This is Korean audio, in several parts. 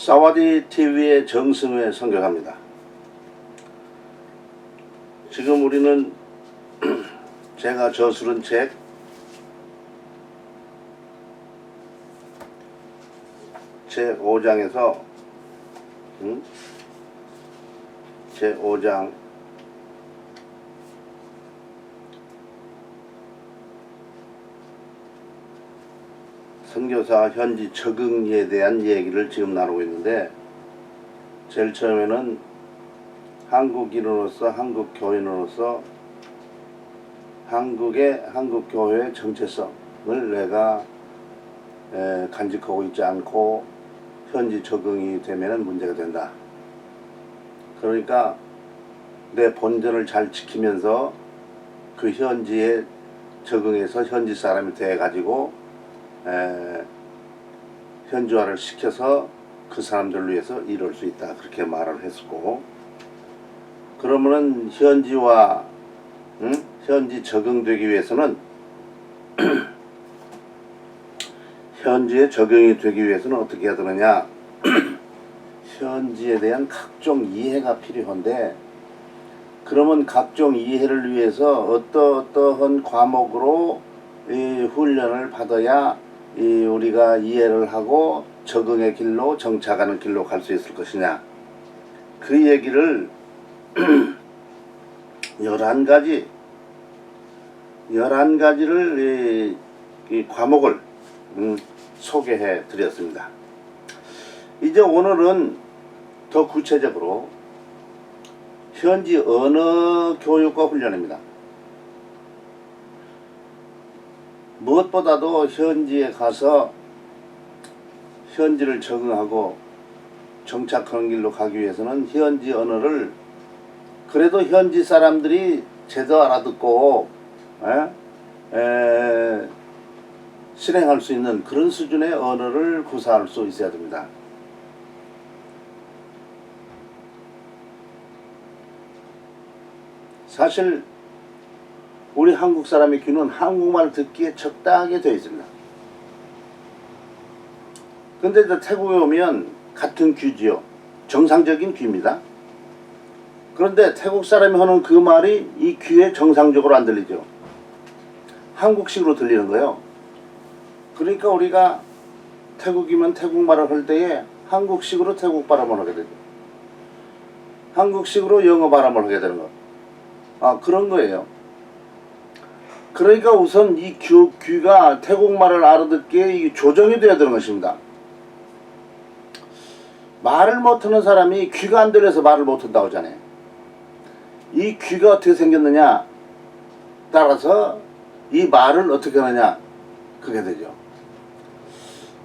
사와디 TV의 정승회 선교사입니다. 지금 우리는 제가 저술은 책 제5장에서 제5장 선교사 현지 적응에 대한 얘기를 지금 나누고 있는데, 제일 처음에는 한국인으로서 한국교인으로서 한국교회의 정체성을 내가 간직하고 있지 않고 현지 적응이 되면 문제가 된다. 그러니까 내 본전을 잘 지키면서 그 현지에 적응해서 현지 사람이 돼 가지고 현지화를 시켜서 그 사람들을 위해서 이룰 수 있다, 그렇게 말을 했었고, 그러면은 현지화, 현지 적응되기 위해서는 현지에 적용이 되기 위해서는 어떻게 해야 되느냐 현지에 대한 각종 이해가 필요한데, 그러면 각종 이해를 위해서 어떠한 과목으로 이 훈련을 받아야 우리가 이해를 하고 적응의 길로, 정착하는 길로 갈 수 있을 것이냐, 그 얘기를 11가지를 이 과목을 소개해 드렸습니다. 이제 오늘은 더 구체적으로 현지 언어 교육과 훈련입니다. 무엇보다도 현지에 가서 현지를 적응하고 정착하는 길로 가기 위해서는 현지 언어를 그래도 현지 사람들이 제대로 알아듣고 실행할 수 있는 그런 수준의 언어를 구사할 수 있어야 됩니다. 사실 우리 한국 사람의 귀는 한국말 듣기에 적당하게 되어 있습니다. 근데 태국에 오면 같은 귀지요. 정상적인 귀입니다. 그런데 태국 사람이 하는 그 말이 이 귀에 정상적으로 안 들리죠. 한국식으로 들리는 거예요. 그러니까 우리가 태국이면 태국말을 할 때에 한국식으로 태국 발음을 하게 되죠. 한국식으로 영어 발음을 하게 되는 거. 그런 거예요. 그러니까 우선 이 귀가 태국말을 알아듣게 조정이 되어야 되는 것입니다. 말을 못하는 사람이 귀가 안 들려서 말을 못한다고 하잖아요. 이 귀가 어떻게 생겼느냐 따라서 이 말을 어떻게 하느냐, 그게 되죠.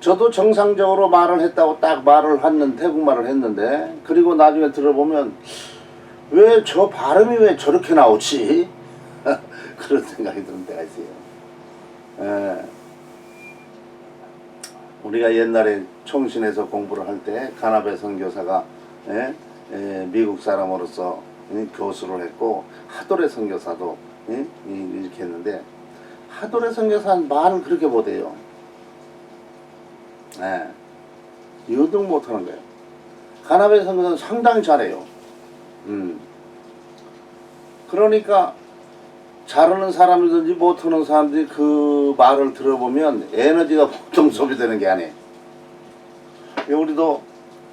저도 정상적으로 말을 했다고 딱 말을 하는 태국말을 했는데, 그리고 나중에 들어보면 왜 저 발음이 왜 저렇게 나오지? 그런 생각이 드는 때가 있어요. 우리가 옛날에 총신에서 공부를 할 때 가나베 선교사가 미국 사람으로서 교수를 했고, 하도레 선교사도 이렇게 했는데, 하도레 선교사는 말을 그렇게 못해요. 유독 못하는 거예요. 가나베 선교사는 상당히 잘해요. 그러니까 잘하는 사람이든지 못하는 사람들이 그 말을 들어보면 에너지가 보통 소비되는 게 아니에요. 우리도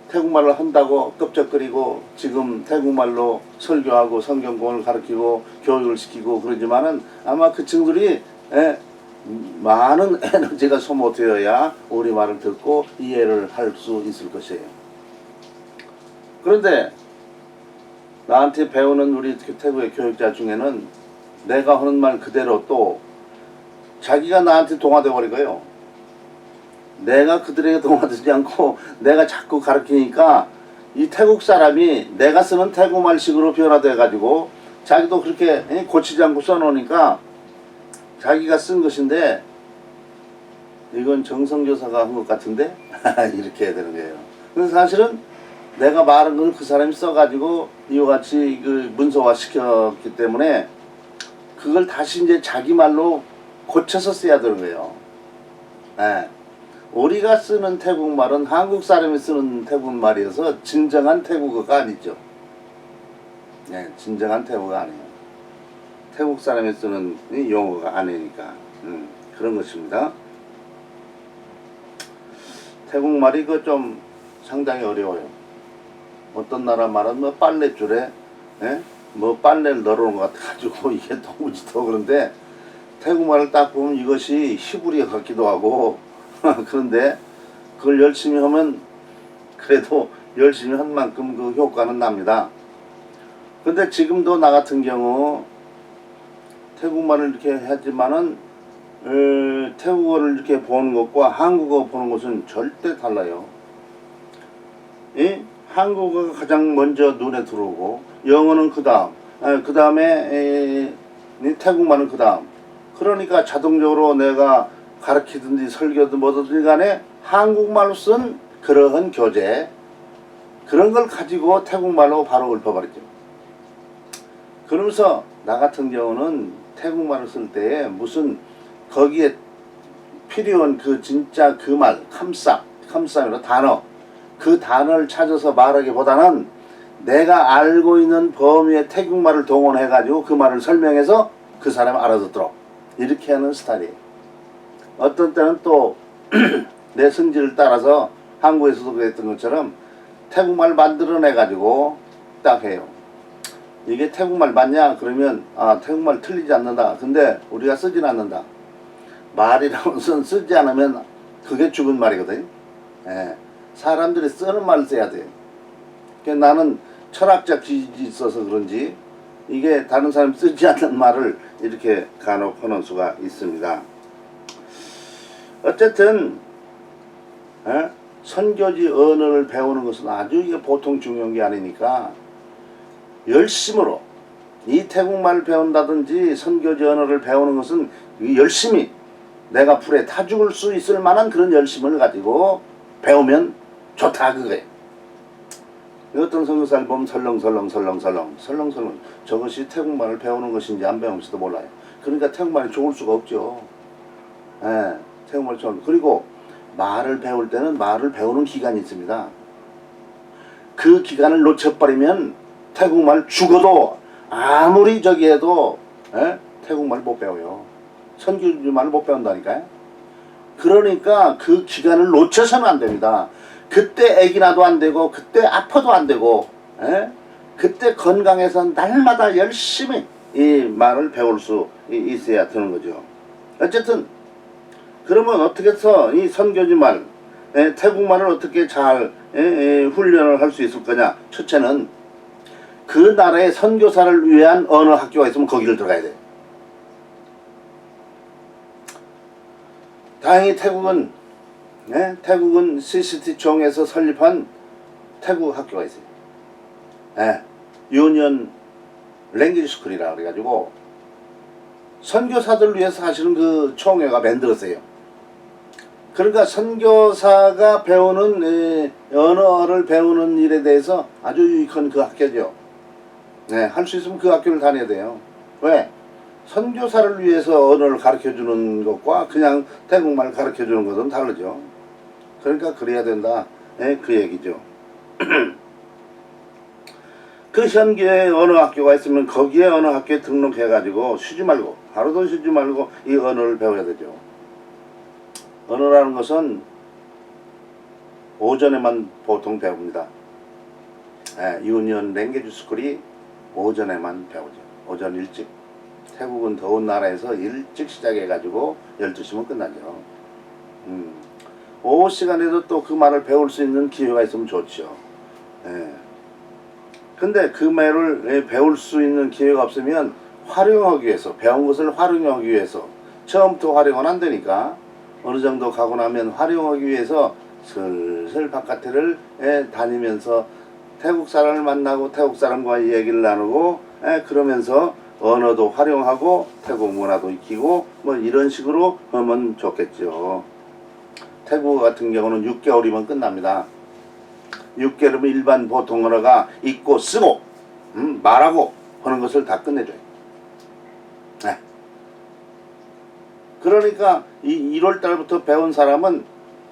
태국말을 한다고 껍적거리고 지금 태국말로 설교하고 성경공을 가르치고 교육을 시키고 그러지만은 아마 그 친구들이 많은 에너지가 소모되어야 우리 말을 듣고 이해를 할 수 있을 것이에요. 그런데 나한테 배우는 우리 태국의 교육자 중에는 내가 하는 말 그대로 또 자기가 나한테 동화되어 버리고요. 내가 그들에게 동화되지 않고 내가 자꾸 가르치니까 이 태국 사람이 내가 쓰는 태국말식으로 변화돼 가지고 자기도 그렇게 고치지 않고 써놓으니까 자기가 쓴 것인데 이건 정성교사가 한 것 같은데 이렇게 해야 되는 거예요. 그래서 사실은 내가 말한 걸 그 사람이 써가지고 이와 같이 그 문서화 시켰기 때문에 그걸 다시 이제 자기 말로 고쳐서 써야 되는 거예요. 우리가 쓰는 태국말은 한국 사람이 쓰는 태국말이어서 진정한 태국어가 아니죠. 네, 진정한 태국어가 아니에요. 태국 사람이 쓰는 용어가 아니니까 그런 것입니다. 태국말이 그 좀 상당히 어려워요. 어떤 나라 말은 뭐 빨래줄에 뭐 빨래를 널어놓은 것 같아가지고 이게 도무지 더 그런데 태국말을 딱 보면 이것이 히브리어 같기도 하고 그런데 그걸 열심히 하면 그래도 열심히 한 만큼 그 효과는 납니다. 근데 지금도 나 같은 경우 태국말을 이렇게 하지만은 태국어를 이렇게 보는 것과 한국어 보는 것은 절대 달라요. 한국어가 가장 먼저 눈에 들어오고 영어는 그 다음에 태국말은 그 다음. 그러니까 자동적으로 내가 가르치든지 설교든 뭐든 간에 한국말로 쓴 그러한 교재 그런 걸 가지고 태국말로 바로 읊어버리죠. 그러면서 나 같은 경우는 태국말을 쓸 때에 무슨 거기에 필요한 그 진짜 그 말 캄쌈이라 단어 그 단어를 찾아서 말하기보다는 내가 알고 있는 범위의 태국말을 동원해 가지고 그 말을 설명해서 그 사람이 알아듣도록 이렇게 하는 스타일이에요. 어떤 때는 또 내 성질을 따라서 한국에서도 그랬던 것처럼 태국말 만들어내 가지고 딱 해요. 이게 태국말 맞냐? 그러면 태국말 틀리지 않는다. 근데 우리가 쓰진 않는다. 말이라는 것은 쓰지 않으면 그게 죽은 말이거든. 사람들이 쓰는 말을 써야 돼. 그러니까 나는 철학적 지식이 있어서 그런지 이게 다른 사람이 쓰지 않는 말을 이렇게 간혹 하는 수가 있습니다. 어쨌든 선교지 언어를 배우는 것은 아주 이게 보통 중요한 게 아니니까 열심으로 이 태국말을 배운다든지 선교지 언어를 배우는 것은 열심히 내가 풀에 타 죽을 수 있을 만한 그런 열심을 가지고 배우면 좋다 그거예요. 어떤 선교사를 보면 설렁설렁 저것이 태국말을 배우는 것인지 안 배우는지도 몰라요. 그러니까 태국말이 좋을 수가 없죠. 태국말 좋은. 그리고 말을 배울 때는 말을 배우는 기간이 있습니다. 그 기간을 놓쳐버리면 태국말 죽어도 아무리 저기 해도 태국말 못 배워요. 선교지말을 못 배운다니까요. 그러니까 그 기간을 놓쳐서는 안 됩니다. 그때 애기 나도 안 되고 그때 아파도 안 되고 그때 건강해서 날마다 열심히 이 말을 배울 수 있어야 되는 거죠. 어쨌든 그러면 어떻게 해서 이 선교지 말 태국말을 어떻게 잘 훈련을 할 수 있을 거냐. 첫째는 그 나라의 선교사를 위한 언어 학교가 있으면 거기를 들어가야 돼요. 다행히 태국은 CCT총에서 설립한 태국 학교가 있어요. 유니언 랭귀지 스쿨이라 그래가지고 선교사들을 위해서 하시는 그 총회가 만들었어요. 그러니까 선교사가 배우는 언어를 배우는 일에 대해서 아주 유익한 그 학교죠. 할 수 있으면 그 학교를 다녀야 돼요. 왜? 선교사를 위해서 언어를 가르쳐주는 것과 그냥 태국말 가르쳐주는 것은 다르죠. 그러니까 그래야 된다. 그 얘기죠. 그 현교에 언어 학교가 있으면 거기에 언어 학교에 등록해가지고 쉬지 말고 하루도 쉬지 말고 이 언어를 배워야 되죠. 언어라는 것은 오전에만 보통 배웁니다. 유니언 랭귀지 스쿨이 오전에만 배우죠. 오전 일찍. 태국은 더운 나라에서 일찍 시작해가지고 12시면 끝나죠. 오후 시간에도 또 그 말을 배울 수 있는 기회가 있으면 좋죠. 근데 그 말을 배울 수 있는 기회가 없으면 활용하기 위해서 배운 것을 활용하기 위해서 처음부터 활용은 안 되니까 어느 정도 가고 나면 활용하기 위해서 슬슬 바깥을 다니면서 태국 사람을 만나고 태국 사람과 얘기를 나누고 그러면서 언어도 활용하고 태국 문화도 익히고 뭐 이런 식으로 하면 좋겠죠. 태국 같은 경우는 6개월이면 끝납니다. 6개월이면 일반 보통 언어가 읽고 쓰고 말하고 하는 것을 다 끝내줘요. 그러니까 이 1월 달부터 배운 사람은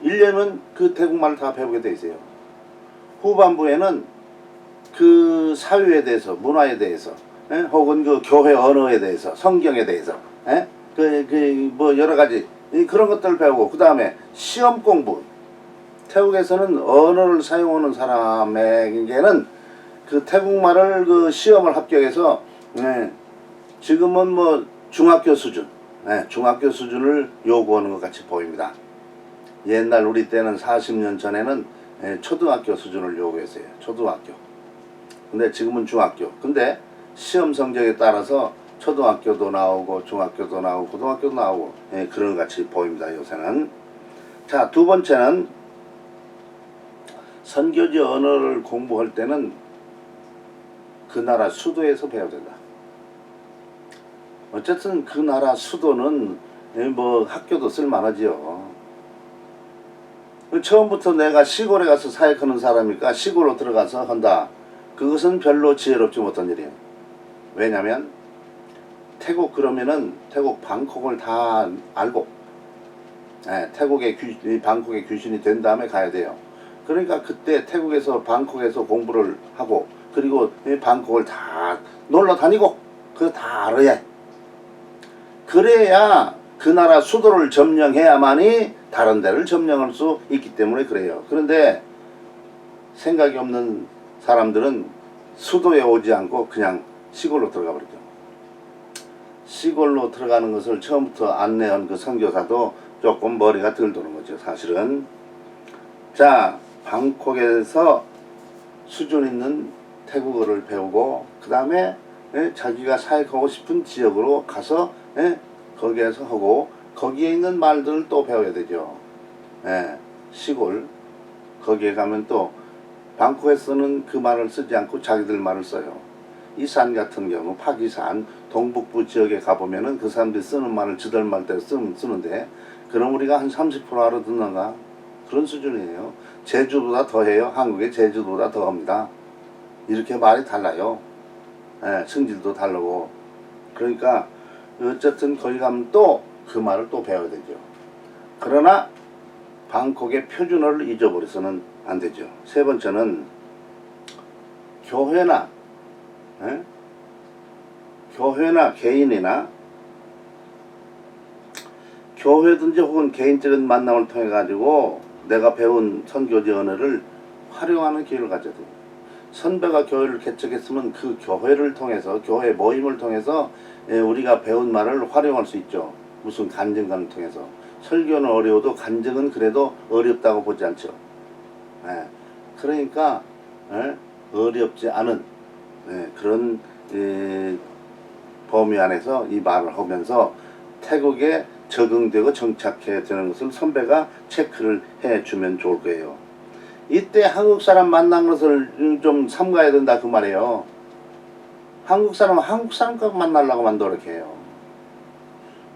1년은 그 태국말을 다 배우게 돼 있어요. 후반부에는 그 사회에 대해서, 문화에 대해서, 혹은 그 교회 언어에 대해서, 성경에 대해서, 뭐 여러 가지 그런 것들을 배우고, 그 다음에 시험 공부. 태국에서는 언어를 사용하는 사람에게는 그 태국말을 그 시험을 합격해서 지금은 뭐 중학교 수준, 중학교 수준을 요구하는 것 같이 보입니다. 옛날 우리 때는 40년 전에는 초등학교 수준을 요구했어요. 초등학교. 근데 지금은 중학교. 근데 시험 성적에 따라서 초등학교도 나오고 중학교도 나오고 고등학교도 나오고 그런 것 같이 보입니다. 요새는. 자, 두 번째는 선교지 언어를 공부할 때는 그 나라 수도에서 배워야 된다. 어쨌든 그 나라 수도는 뭐 학교도 쓸만하지요. 처음부터 내가 시골에 가서 사역하는 사람이니까 시골로 들어가서 한다. 그것은 별로 지혜롭지 못한 일이에요. 왜냐면 태국 그러면은 태국 방콕을 다 알고 태국의 방콕의 귀신이 된 다음에 가야 돼요. 그러니까 그때 태국에서 방콕에서 공부를 하고 그리고 방콕을 다 놀러 다니고 그거 다 알아야 그래야 그 나라 수도를 점령해야만이 다른 데를 점령할 수 있기 때문에 그래요. 그런데 생각이 없는 사람들은 수도에 오지 않고 그냥 시골로 들어가 버리죠. 시골로 들어가는 것을 처음부터 안내한 그 선교사도 조금 머리가 덜 도는 거죠. 사실은. 자, 방콕에서 수준 있는 태국어를 배우고 그 다음에 자기가 사역하고 싶은 지역으로 가서 거기에서 하고 거기에 있는 말들을 또 배워야 되죠. 시골 거기에 가면 또 방콕에서는 그 말을 쓰지 않고 자기들 말을 써요. 이 산 같은 경우 파기산 동북부 지역에 가보면은 그 사람들이 쓰는 말을 지들 말대로 쓰는데 그럼 우리가 한 30% 알아듣는가? 그런 수준이에요. 제주보다 더해요. 한국의 제주보다 더합니다. 이렇게 말이 달라요. 성질도 다르고. 그러니까 어쨌든 거기 가면 또 그 말을 또 배워야 되죠. 그러나 방콕의 표준어를 잊어버려서는 안 되죠. 세 번째는 교회나 개인이나 교회든지 혹은 개인적인 만남을 통해 가지고 내가 배운 선교지 언어를 활용하는 기회를 가져야 돼요. 선배가 교회를 개척했으면 그 교회를 통해서 교회 모임을 통해서 우리가 배운 말을 활용할 수 있죠. 무슨 간증관을 통해서. 설교는 어려워도 간증은 그래도 어렵다고 보지 않죠. 그러니까 어렵지 않은 그런 범위 안에서 이 말을 하면서 태국에 적응되고 정착해야 되는 것을 선배가 체크를 해주면 좋을 거예요. 이때 한국 사람 만난 것을 좀 삼가야 된다 그 말이에요. 한국 사람은 한국 사람과 만나려고만 노력해요.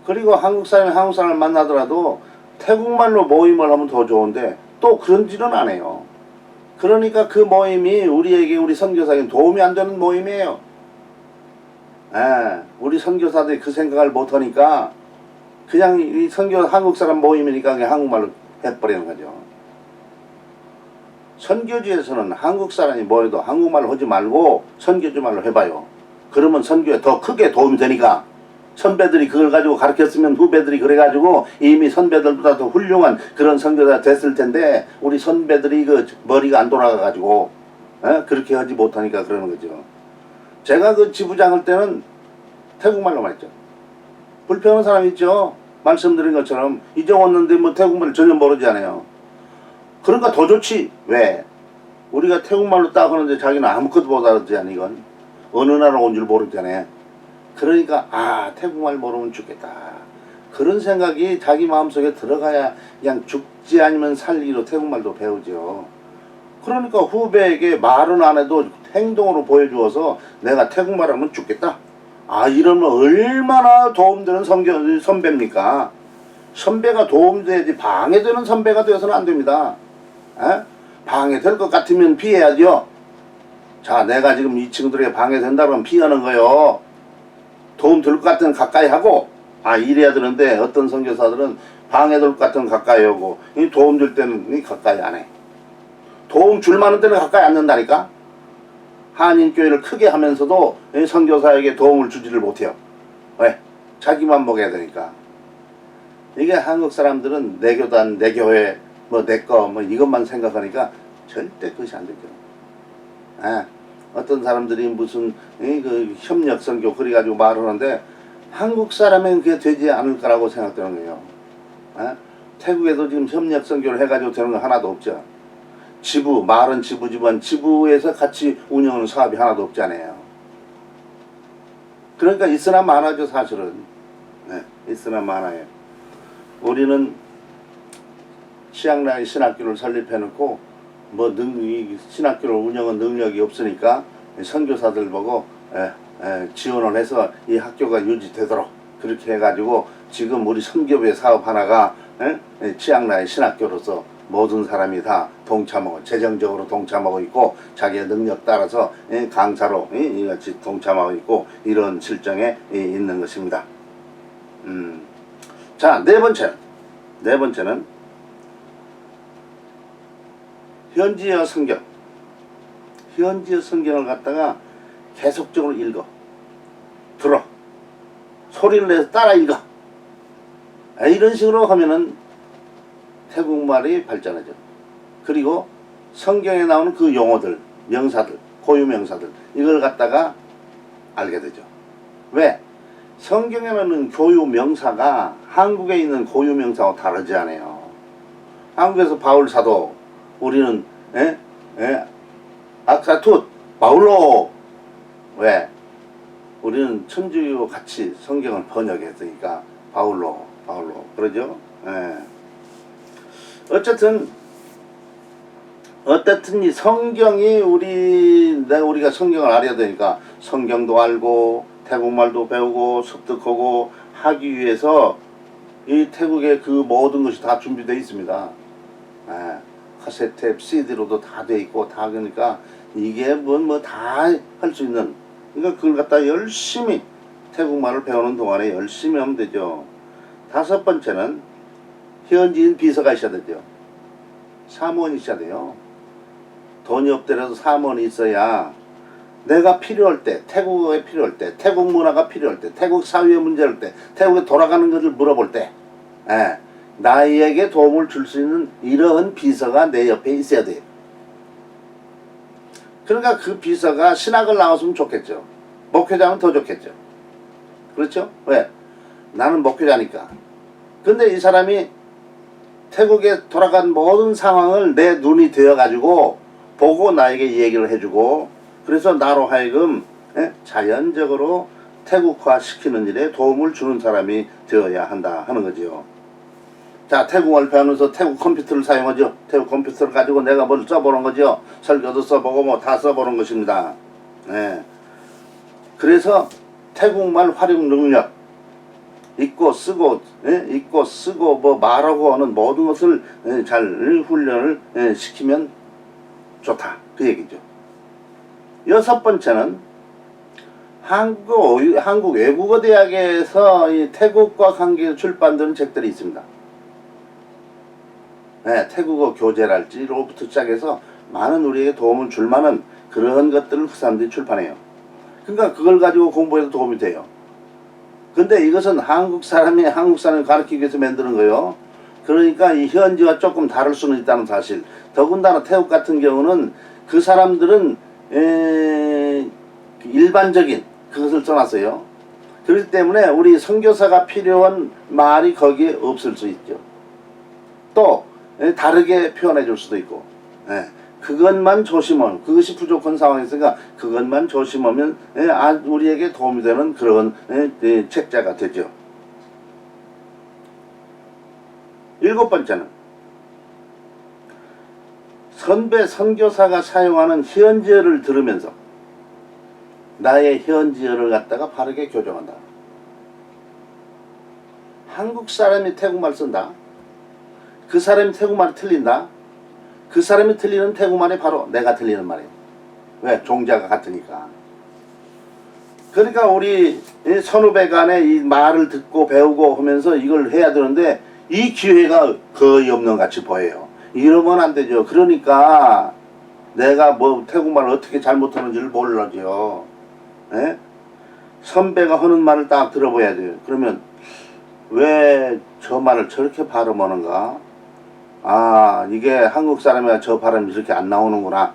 그리고 한국 사람이 한국 사람을 만나더라도 태국말로 모임을 하면 더 좋은데 또 그런 짓은 안 해요. 그러니까 그 모임이 우리에게 우리 선교사에게 도움이 안 되는 모임이에요. 우리 선교사들이 그 생각을 못하니까 그냥 이 한국 사람 모임이니까 그냥 한국말로 해버리는 거죠. 선교지에서는 한국 사람이 뭐해도 한국말로 하지 말고 선교지 말로 해봐요. 그러면 선교에 더 크게 도움이 되니까. 선배들이 그걸 가지고 가르쳤으면 후배들이 그래가지고 이미 선배들보다 더 훌륭한 그런 선교사가 됐을 텐데 우리 선배들이 그 머리가 안 돌아가가지고 그렇게 하지 못하니까 그러는 거죠. 제가 그 지부장 할 때는 태국말로만 했죠. 불평하는 사람 있죠. 말씀드린 것처럼 이제 왔는데 뭐 태국말을 전혀 모르지 않아요. 그러니까 더 좋지. 왜? 우리가 태국말로 딱 하는데 자기는 아무것도 못 알아듣지 않아. 이건 어느 나라 온 줄 모르잖아요. 그러니까 태국말 모르면 죽겠다. 그런 생각이 자기 마음속에 들어가야 그냥 죽지 아니면 살기로 태국말도 배우죠. 그러니까 후배에게 말은 안 해도 행동으로 보여주어서 내가 태국말 하면 죽겠다. 이러면 얼마나 도움되는 선배입니까? 선배가 도움돼야지 방해되는 선배가 되어서는 안 됩니다. 방해될 것 같으면 피해야죠. 자, 내가 지금 이 친구들에게 방해된다면 피하는 거요. 도움 될 것 같으면 가까이 하고 이래야 되는데 어떤 선교사들은 방해될 것 같으면 가까이 오고, 이 도움 줄 때는 이 가까이 안 해. 도움 줄 만한 때는 가까이 안 는다니까. 한인교회를 크게 하면서도 이 선교사에게 도움을 주지를 못해요. 왜? 자기만 먹여야 되니까. 이게 한국 사람들은 내 교단, 내 교회, 뭐 내 거, 뭐 이것만 생각하니까 절대 그것이 안 되죠. 예. 어떤 사람들이 무슨 그 협력 선교 그래가지고 말하는데 한국 사람은 그게 되지 않을 거라고 생각되는 거예요. 예? 태국에도 지금 협력 선교를 해가지고 되는 거 하나도 없죠. 지부, 말은 지부지만 지부에서 같이 운영하는 사업이 하나도 없잖아요. 그러니까 있으나 많아죠, 사실은. 네, 있으나 많아요. 우리는 치앙라이 신학교를 설립해놓고 뭐 신학교를 운영한 능력이 없으니까 선교사들 보고 지원을 해서 이 학교가 유지되도록 그렇게 해가지고 지금 우리 선교회 사업 하나가 치앙라이 신학교로서 모든 사람이 다 동참하고 재정적으로 동참하고 있고 자기의 능력 따라서 강사로 이같이 동참하고 있고 이런 실정에 있는 것입니다. 자, 네 번째는 현지어 성경. 현지어 성경을 갖다가 계속적으로 읽어. 들어. 소리를 내서 따라 읽어. 이런 식으로 하면은 태국말이 발전하죠. 그리고 성경에 나오는 그 용어들, 명사들, 고유 명사들 이걸 갖다가 알게 되죠. 왜? 성경에 나오는 고유 명사가 한국에 있는 고유 명사와 다르지 않아요. 한국에서 바울 사도 우리는 악사투 바울로 왜? 우리는 천주교 같이 성경을 번역했으니까 바울로 그러죠. 어쨌든 이 성경이 우리가 성경을 알아야 되니까 성경도 알고 태국말도 배우고 습득하고 하기 위해서 이 태국의 그 모든 것이 다 준비되어 있습니다. 카세트, CD로도 다 돼 있고 다 그러니까 이게 뭐 다 할 수 있는 그러니까 그걸 갖다 열심히 태국말을 배우는 동안에 열심히 하면 되죠. 다섯 번째는 현지인 비서가 있어야 되죠. 사무원이 있어야 돼요. 돈이 없더라도 사무원이 있어야 내가 필요할 때, 태국에 필요할 때, 태국 문화가 필요할 때, 태국 사회의 문제를 때, 태국에 돌아가는 것을 물어볼 때 나에게 도움을 줄 수 있는 이러한 비서가 내 옆에 있어야 돼요. 그러니까 그 비서가 신학을 나왔으면 좋겠죠. 목회자면 더 좋겠죠. 그렇죠? 왜? 나는 목회자니까. 근데 이 사람이 태국에 돌아간 모든 상황을 내 눈이 되어가지고 보고 나에게 얘기를 해주고 그래서 나로 하여금 자연적으로 태국화 시키는 일에 도움을 주는 사람이 되어야 한다 하는 거죠. 자, 태국어를 배우면서 태국 컴퓨터를 사용하죠. 태국 컴퓨터를 가지고 내가 뭘 써보는 거죠. 설교도 써보고 뭐 다 써보는 것입니다. 그래서 태국말 활용 능력 읽고 쓰고 뭐 말하고 하는 모든 것을 잘 훈련을 시키면 좋다 그 얘기죠. 여섯 번째는 한국 외국어대학에서 이 태국과 관계해서 출판되는 책들이 있습니다. 태국어 교재랄지로부터 시작해서 많은 우리에게 도움을 줄 만한 그런 것들을 그 사람들이 출판해요. 그러니까 그걸 가지고 공부해도 도움이 돼요. 근데 이것은 한국 사람을 가르치기 위해서 만드는 거예요. 그러니까 이 현지와 조금 다를 수는 있다는 사실. 더군다나 태국 같은 경우는 그 사람들은 일반적인 그것을 써놨어요. 그렇기 때문에 우리 선교사가 필요한 말이 거기에 없을 수 있죠. 또 다르게 표현해 줄 수도 있고 그것만 조심하면 그것이 부족한 상황이니까 그것만 조심하면 우리에게 도움이 되는 그런 책자가 되죠. 일곱 번째는 선배 선교사가 사용하는 현지어를 들으면서 나의 현지어를 갖다가 바르게 교정한다. 한국 사람이 태국말 쓴다. 그 사람이 태국말이 틀린다. 그 사람이 틀리는 태국말이 바로 내가 틀리는 말이에요. 왜? 종자가 같으니까. 그러니까 우리 선후배 간에 이 말을 듣고 배우고 하면서 이걸 해야 되는데 이 기회가 거의 없는 같이 보여요. 이러면 안 되죠. 그러니까 내가 뭐 태국말을 어떻게 잘못하는지를 몰라죠. 예? 선배가 하는 말을 딱 들어봐야 돼요. 그러면 왜 저 말을 저렇게 발음하는가? 아, 이게 한국 사람이라 저 발음이 이렇게 안 나오는구나.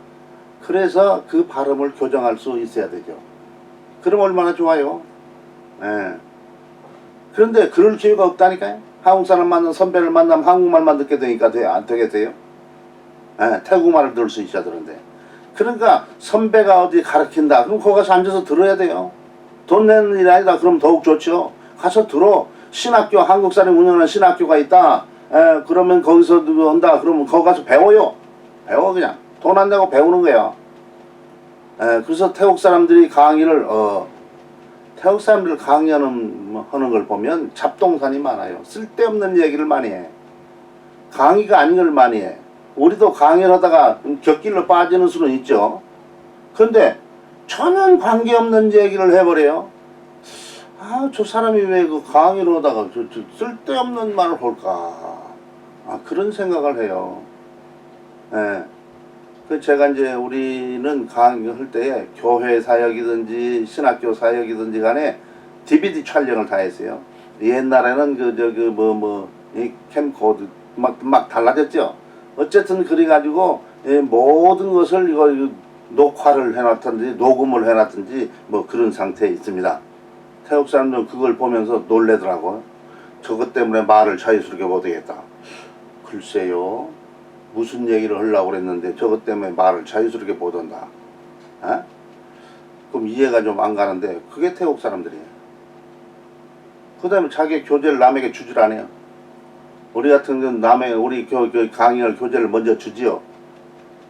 그래서 그 발음을 교정할 수 있어야 되죠. 그럼 얼마나 좋아요. 예. 그런데 그럴 기회가 없다니까요. 한국 사람 만나면 선배를 만나면 한국말만 듣게 되니까 안 되겠어요? 예, 태국말을 들을 수 있어야 되는데. 그러니까 선배가 어디 가르친다. 그럼 거기 가서 앉아서 들어야 돼요. 돈 내는 일 아니다. 그럼 더욱 좋죠. 가서 들어. 신학교, 한국 사람이 운영하는 신학교가 있다. 예, 그러면 거기서 한다. 그러면 거기 가서 배워요. 배워 그냥. 돈 안 내고 배우는 거야. 예, 그래서 태국 사람들이 강의를 태국 사람들 강의하는 걸 보면 잡동사니 많아요. 쓸데없는 얘기를 많이 해. 강의가 아닌 걸 많이 해. 우리도 강의를 하다가 곁길로 빠지는 수는 있죠. 그런데 전혀 관계없는 얘기를 해버려요. 아, 저 사람이 왜 그 강의를 하다가 저 쓸데없는 말을 할까. 아, 그런 생각을 해요. 예. 그 제가 이제 우리는 강의할 때에 교회 사역이든지 신학교 사역이든지 간에 DVD 촬영을 다 했어요. 옛날에는 이 캠코드 막 달라졌죠. 어쨌든 그래가지고 모든 것을 이거 녹화를 해놨든지 녹음을 해놨든지 뭐 그런 상태에 있습니다. 태국 사람들은 그걸 보면서 놀래더라고요. 저것 때문에 말을 자유스럽게 못하겠다. 글쎄요. 무슨 얘기를 하려고 그랬는데 저것 때문에 말을 자유스럽게 못한다. 에? 그럼 이해가 좀 안 가는데 그게 태국 사람들이에요. 그 다음에 자기 교재를 남에게 주질 않아요. 우리 같은 경우는 남의 우리 강의할 교재를 먼저 주지요.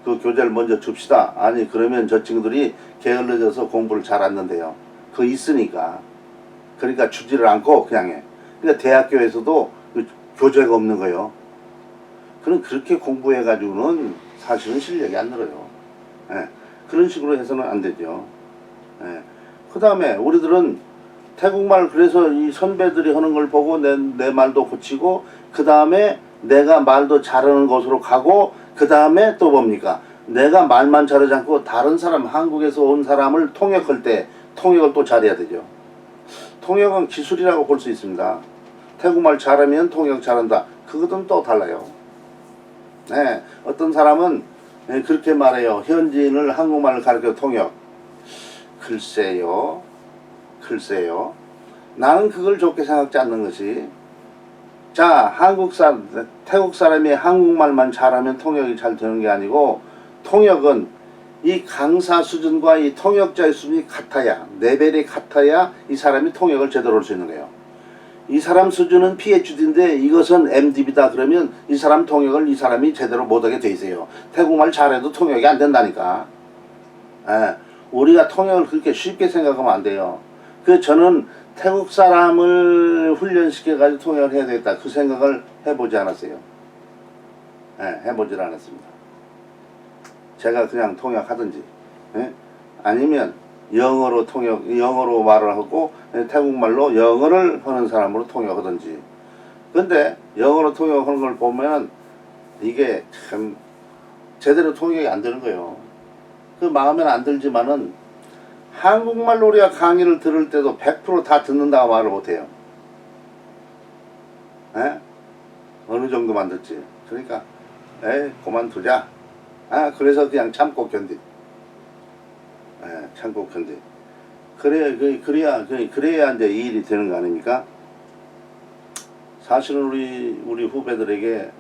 그 교재를 먼저 줍시다. 아니 그러면 저 친구들이 게을러져서 공부를 잘 안 한대요. 그거 있으니까. 그러니까 주지를 않고 그냥 해. 그러니까 대학교에서도 그 교재가 없는 거예요. 그럼 그렇게 공부해가지고는 사실은 실력이 안 늘어요. 예. 그런 식으로 해서는 안 되죠. 예. 그 다음에 우리들은 태국말 그래서 이 선배들이 하는 걸 보고 내 말도 고치고 그 다음에 내가 말도 잘하는 곳으로 가고 그 다음에 또 뭡니까? 내가 말만 잘하지 않고 다른 사람 한국에서 온 사람을 통역할 때 통역을 또 잘해야 되죠. 통역은 기술이라고 볼 수 있습니다. 태국말 잘하면 통역 잘한다. 그것은 또 달라요. 네, 어떤 사람은 그렇게 말해요. 현지인을 한국말을 가르쳐 통역. 글쎄요. 나는 그걸 좋게 생각지 않는 것이 자, 태국 사람이 한국말만 잘하면 통역이 잘 되는 게 아니고 통역은 이 강사 수준과 이 통역자의 수준이 같아야 레벨이 같아야 이 사람이 통역을 제대로 할 수 있는 거예요. 이 사람 수준은 PhD인데 이것은 MDB다 그러면 이 사람 통역을 이 사람이 제대로 못하게 돼 있어요. 태국말 잘해도 통역이 안 된다니까. 예, 우리가 통역을 그렇게 쉽게 생각하면 안 돼요. 저는 태국 사람을 훈련시켜가지고 통역을 해야 되겠다 그 생각을 해보지 않았어요. 예, 해보질 않았습니다. 제가 그냥 통역하든지 아니면 영어로 말을 하고 태국말로 영어를 하는 사람으로 통역하든지. 근데 영어로 통역하는 걸 보면 이게 참 제대로 통역이 안 되는 거예요. 그 마음에는 안 들지만은 한국말로 우리가 강의를 들을 때도 100% 다 듣는다고 말을 못해요. 에? 어느 정도만 듣지. 그러니까 그만두자. 아, 그래서 그냥 참고 견디. 참고 견디. 그래야 이제 이 일이 되는 거 아닙니까? 사실은 우리 후배들에게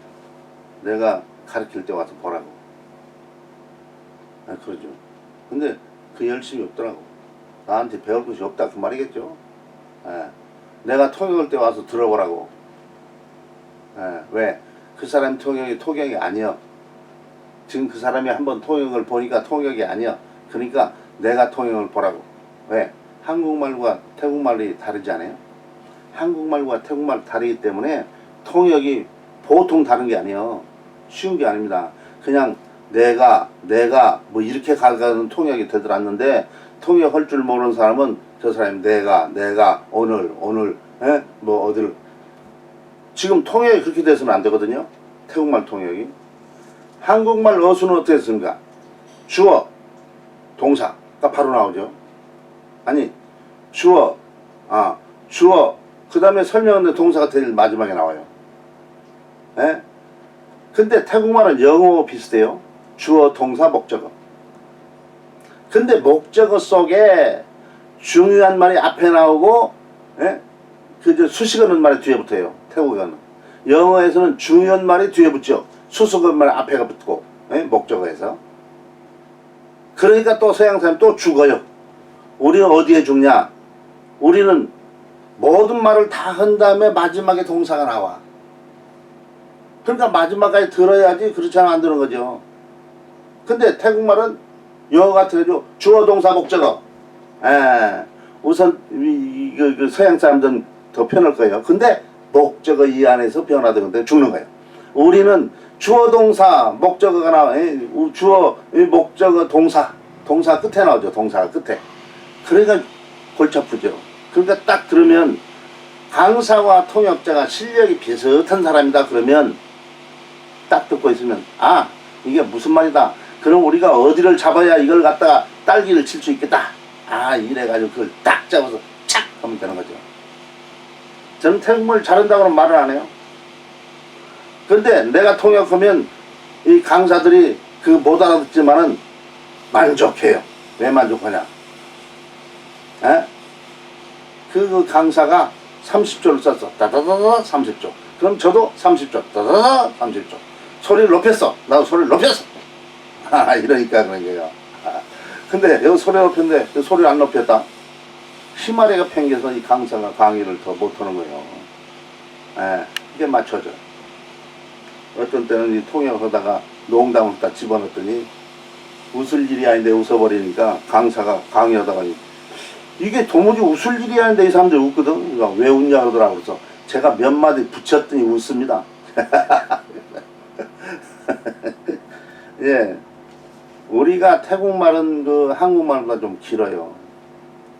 내가 가르칠 때 와서 보라고. 그러죠. 근데 그 열심이 없더라고. 나한테 배울 것이 없다 그 말이겠죠. 내가 통역할 때 와서 들어보라고. 왜? 그 사람이 통역이 아니야. 지금 그 사람이 한번 통역을 보니까 통역이 아니야. 그러니까 내가 통역을 보라고. 왜? 한국말과 태국말이 다르지 않아요? 한국말과 태국말 다르기 때문에 통역이 보통 다른 게 아니에요. 쉬운 게 아닙니다. 그냥 내가 뭐 이렇게 가는 통역이 되더랐는데 통역할 줄 모르는 사람은 저 사람이 내가 오늘 뭐 어딜 지금 통역이 그렇게 돼서는 안 되거든요. 태국말 통역이. 한국말 어순은 어떻게 했습니까? 주어, 동사가 바로 나오죠. 아니, 주어, 주어, 그 다음에 설명하는 동사가 제일 마지막에 나와요. 예? 근데 태국말은 영어 비슷해요. 주어, 동사, 목적어. 근데 목적어 속에 중요한 말이 앞에 나오고, 예? 그 수식어는 말이 뒤에 붙어요. 태국어는. 영어에서는 중요한 말이 뒤에 붙죠. 수식어 말 앞에가 붙고, 예? 목적어에서. 그러니까 또 서양 사람 또 죽어요. 우리는 어디에 죽냐? 우리는 모든 말을 다 한 다음에 마지막에 동사가 나와. 그러니까 마지막까지 들어야지. 그렇지 않으면 안 되는 거죠. 근데 태국말은 영어 같은 경우 주어 동사 목적어. 우선 서양 사람들은 더 편할 거예요. 근데 목적어 이 안에서 변화되는데 죽는 거예요. 우리는 주어 동사 목적어가 나와. 주어 목적어 동사 끝에 나오죠. 동사가 끝에. 그러니까 골치 아프죠. 그러니까 딱 들으면 강사와 통역자가 실력이 비슷한 사람이다 그러면 딱 듣고 있으면 이게 무슨 말이다. 그럼 우리가 어디를 잡아야 이걸 갖다가 딸기를 칠 수 있겠다. 이래가지고 그걸 딱 잡아서 착 하면 되는 거죠. 저는 태국말 잘한다고는 말을 안 해요. 근데 내가 통역하면 이 강사들이 그 못 알아듣지만은 만족해요. 왜 만족하냐? 그 강사가 30조를 썼어. 다다다다 30조. 그럼 저도 30조. 다다다 30조. 소리를 높였어. 나도 소리를 높였어. 이러니까 그런 거예요. 근데 여기 소리 높였는데 소리를 안 높였다. 희마리가 팽겨서 이 강사가 강의를 더 못하는 거예요. 이게 맞춰져. 어떤 때는 이 통역하다가 농담을 딱 집어넣었더니 웃을 일이 아닌데 웃어버리니까 강사가 강의하다가 이게 도무지 웃을 일이 아닌데 이 사람들이 웃거든. 그러니까 왜 웃냐 그러더라고. 그래서 제가 몇 마디 붙였더니 웃습니다. 예. 우리가 태국말은 그 한국말보다 좀 길어요.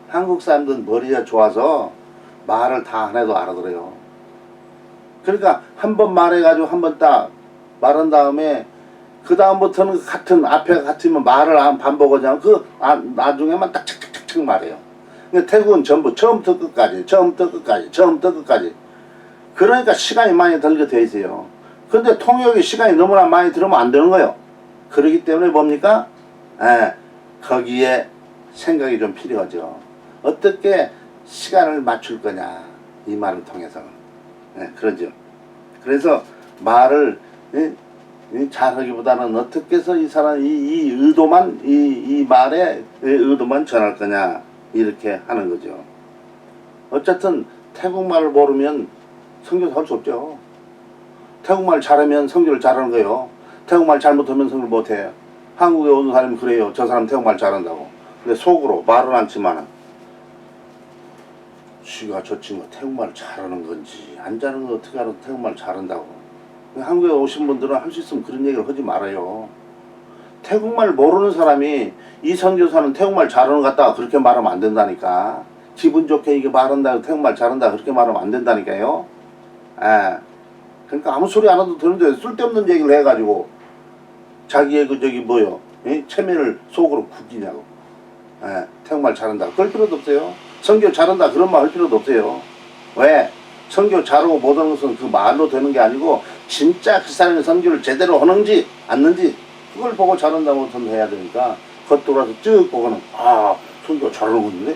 한국 사람들은 머리가 좋아서 말을 다 안 해도 알아들어요. 그러니까 한 번 말해가지고 한 번 딱 말한 다음에 그 다음부터는 같은 앞에 같으면 말을 안 반복하지 않고 나중에만 딱 착착착착 말해요. 그러니까 태국은 전부 처음부터 끝까지 그러니까 시간이 많이 들게 돼 있어요. 근데 통역이 시간이 너무나 많이 들으면 안 되는 거예요. 그러기 때문에 뭡니까? 거기에 생각이 좀 필요하죠. 어떻게 시간을 맞출 거냐 이 말을 통해서는. 그러죠. 그래서 말을 잘하기보다는 어떻게 해서 이 사람 이 의도만 이 말의 의도만 전할 거냐 이렇게 하는 거죠. 어쨌든 태국말을 모르면 선교사 할 수 없죠. 태국말 잘하면 선교를 잘하는 거예요. 태국말 잘못하면 선교를 못해요. 한국에 오는 사람이 그래요. 저 사람 태국말 잘한다고. 근데 속으로 말은 않지만 쥐가 저 친구가 태국말 잘하는 건지 안 잘하는 건 어떻게 알아도 태국말 잘한다고. 한국에 오신 분들은 할 수 있으면 그런 얘기를 하지 말아요. 태국말 모르는 사람이 이 선교사는 태국말 잘하는 것 같다 그렇게 말하면 안 된다니까. 기분 좋게 이게 말한다 태국말 잘한다 그렇게 말하면 안 된다니까요. 그러니까 아무 소리 안 해도 되는데 쓸데없는 얘기를 해가지고 자기의 체면을 속으로 구기냐고. 태국말 잘한다 그럴 필요도 없어요. 선교 잘한다 그런 말 할 필요도 없어요. 왜? 선교 잘하고 못하는 것은 그 말로 되는 게 아니고 진짜 그 사람이 선교를 제대로 하는지 안는지 그걸 보고 잘한다 못한다 해야 되니까 겉돌아서 쭉 보고는 선교 잘하는 건데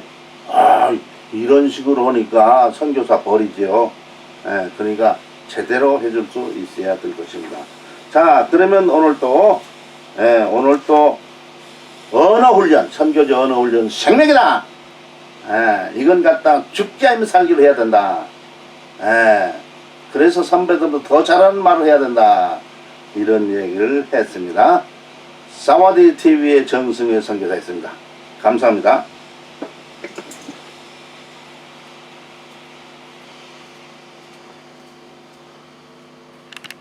이런 식으로 하니까 선교사 버리죠. 그러니까 제대로 해줄 수 있어야 될 것입니다. 자, 그러면 오늘 또 언어훈련, 선교적 언어훈련 생명이다. 이건 갖다 죽지 않으면 살기로 해야 된다. 그래서 선배들도 더 잘하는 말을 해야 된다. 이런 얘기를 했습니다. 사와디 TV의 정승의 선교사였습니다. 감사합니다.